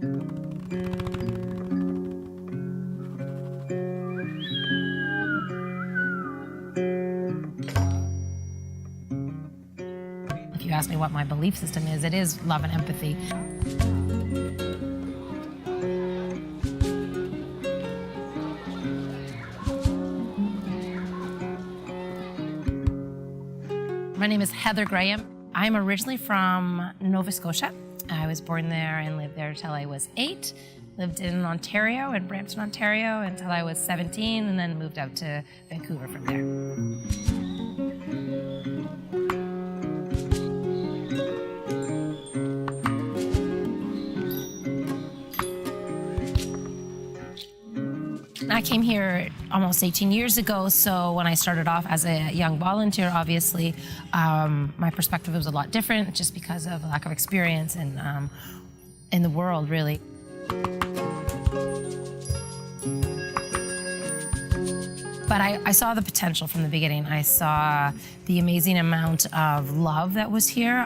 If you ask me what my belief system is, it is love and empathy. My name is Heather Graham. I'm originally from Nova Scotia. I was born there and lived there until I was 8. Lived in Ontario, in Brampton, Ontario, until I was 17, and then moved out to Vancouver from there. I came here almost 18 years ago, so when I started off as a young volunteer, obviously, my perspective was a lot different just because of a lack of experience in the world, really. But I saw the potential from the beginning. I saw the amazing amount of love that was here,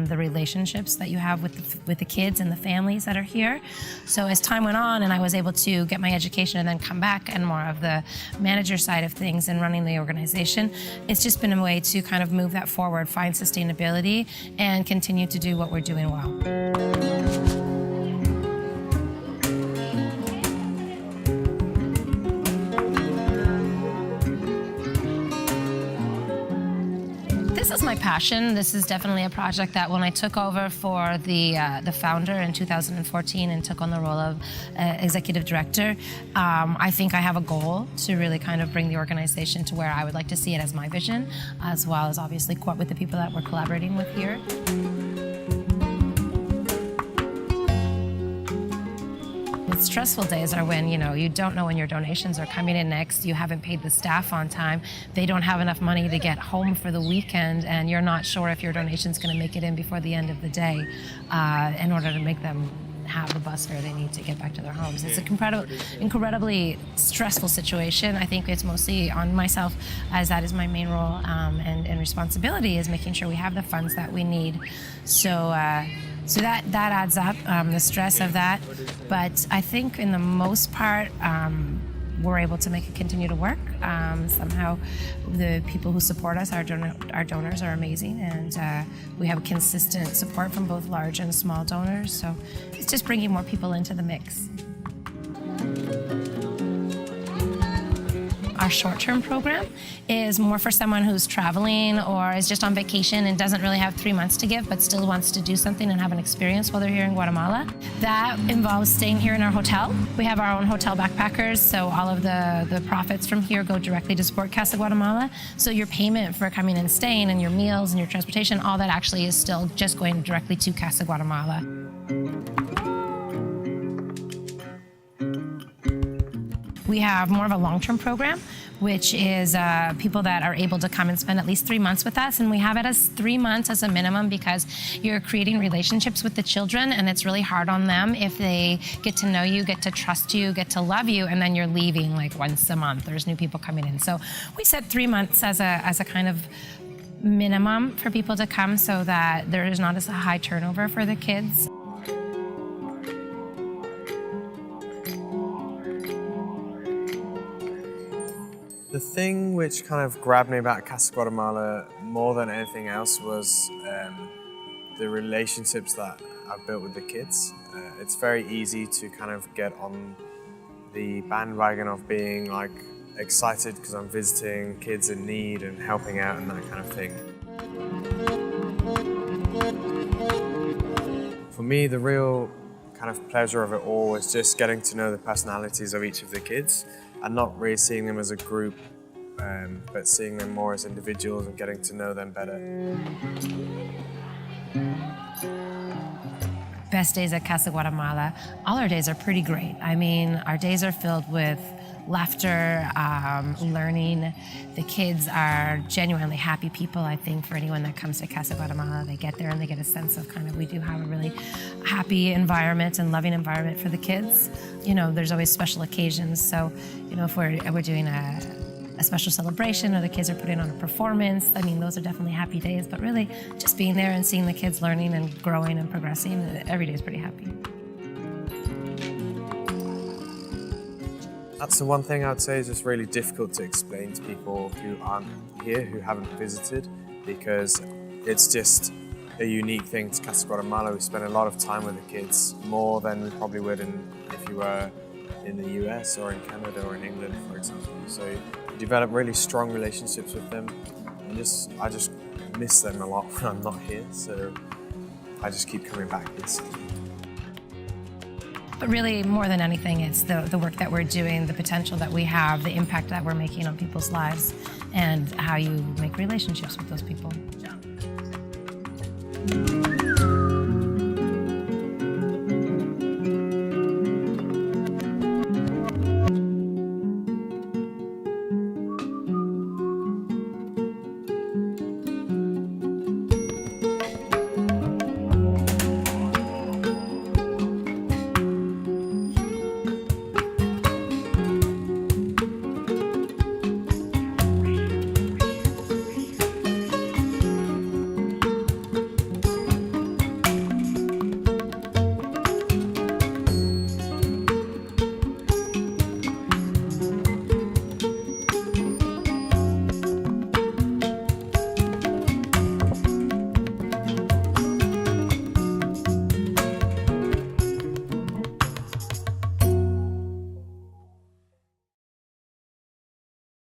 the relationships that you have with the kids and the families that are here. So as time went on and I was able to get my education and then come back and more of the manager side of things and running the organization, it's just been a way to kind of move that forward, find sustainability, and continue to do what we're doing well. This is my passion. This is definitely a project that when I took over for the founder in 2014 and took on the role of executive director, I think I have a goal to really kind of bring the organization to where I would like to see it as my vision, as well as obviously with the people that we're collaborating with here. Stressful days are when, you don't know when your donations are coming in next, you haven't paid the staff on time, they don't have enough money to get home for the weekend, and you're not sure if your donation's going to make it in before the end of the day in order to make them have the bus fare they need to get back to their homes. It's an incredibly stressful situation. I think it's mostly on myself, as that is my main role and responsibility, is making sure we have the funds that we need. So that adds up, the stress of that. But I think in the most part, we're able to make it continue to work. Somehow the people who support us, our donors are amazing, and we have consistent support from both large and small donors. So it's just bringing more people into the mix. Our short-term program is more for someone who's traveling or is just on vacation and doesn't really have 3 months to give, but still wants to do something and have an experience while they're here in Guatemala. That involves staying here in our hotel. We have our own hotel backpackers, so all of the profits from here go directly to support Casa Guatemala. So your payment for coming and staying and your meals and your transportation, all that actually is still just going directly to Casa Guatemala. We have more of a long-term program, which is people that are able to come and spend at least 3 months with us. And we have it as 3 months as a minimum because you're creating relationships with the children, and it's really hard on them if they get to know you, get to trust you, get to love you, and then you're leaving like once a month. There's new people coming in. So we set 3 months as a kind of minimum for people to come so that there is not as a high turnover for the kids. The thing which kind of grabbed me about Casa Guatemala more than anything else was the relationships that I've built with the kids. It's very easy to kind of get on the bandwagon of being like excited because I'm visiting kids in need and helping out and that kind of thing. For me, the real kind of pleasure of it all was just getting to know the personalities of each of the kids and not really seeing them as a group, but seeing them more as individuals and getting to know them better. Best days at Casa Guatemala. All our days are pretty great. I mean, our days are filled with laughter, learning. The kids are genuinely happy people, I think, for anyone that comes to Casa Guatemala. They get there and they get a sense of kind of, we do have a really happy environment and loving environment for the kids. There's always special occasions. So, if we're doing a special celebration or the kids are putting on a performance, I mean, those are definitely happy days. But really, just being there and seeing the kids learning and growing and progressing, every day is pretty happy. That's the one thing I would say is just really difficult to explain to people who aren't here, who haven't visited, because it's just a unique thing to Casa Guatemala. We spend a lot of time with the kids, more than we probably would if you were in the US or in Canada or in England, for example. So you develop really strong relationships with them, and I just miss them a lot when I'm not here, so I just keep coming back here. But really, more than anything, it's the work that we're doing, the potential that we have, the impact that we're making on people's lives, and how you make relationships with those people.